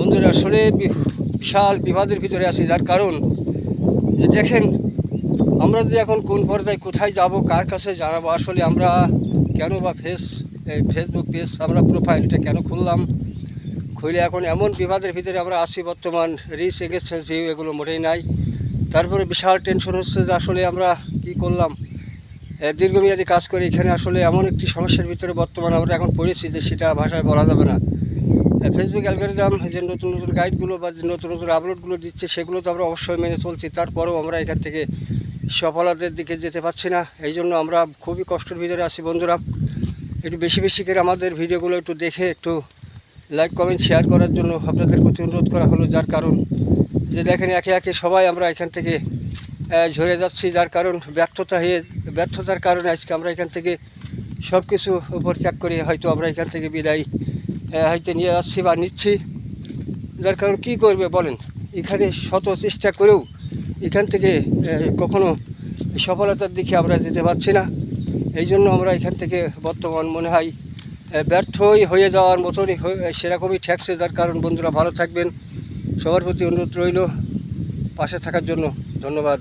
বন্ধুরা আসলে বিশাল বিবাদের ভিতরে আছি, যার কারণ যে দেখেন আমরা যে এখন কোন পর্যায়ে কোথায় যাব, কার কাছে জানাবো, আসলে আমরা কেন বা ফেসবুক পেজ আমরা প্রোফাইলটা কেন খুললাম, খুলে এখন এমন বিবাদের ভিতরে আমরা আছি বর্তমান। রিচ এঙ্গেজমেন্ট ভিউ এগুলো মোটেই নাই। তারপরে বিশাল টেনশন হচ্ছে যে আসলে আমরা কি করলাম, দীর্ঘমেয়াদী কাজ করি, এখানে আসলে এমন একটি সমস্যার ভিতরে বর্তমান আমরা এখন পড়েছি যে সেটা ভাষায় বলা যাবে না। ফেসবুক অ্যালগরিদম যে নতুন নতুন গাইডগুলো বা যে নতুন নতুন আপলোডগুলো দিচ্ছে সেগুলো তো আমরা অবশ্যই মেনে চলছি, তারপরেও আমরা এখান থেকে সফলতার দিকে যেতে পারছি না। এই জন্য আমরা খুবই কষ্টের ভিতরে আছি বন্ধুরা। একটু বেশি বেশি করে আমাদের ভিডিওগুলো একটু দেখে একটু লাইক কমেন্ট শেয়ার করার জন্য আপনাদের প্রতি অনুরোধ করা হলো। যার কারণ যে দেখেন একে একে সবাই আমরা এখান থেকে ঝরে যাচ্ছি, যার কারণ ব্যর্থতার কারণে আজকে আমরা এখান থেকে সব কিছু উপর ত্যাগ করে হয়তো আমরা এখান থেকে বিদায় হয়তো নিয়ে যাচ্ছি বা নিচ্ছি। যার কারণ কী করবে বলেন, এখানে শত চেষ্টা করেও এখান থেকে কখনো সফলতার দিকে আমরা যেতে পারছি না। এই জন্য আমরা এখান থেকে বর্তমান মনে হয় ব্যর্থই হয়ে যাওয়ার মতনই সেরকমই ঠেকছে। যার কারণ বন্ধুরা ভালো থাকবেন, সবার প্রতি অনুরোধ রইল পাশে থাকার জন্য। ধন্যবাদ।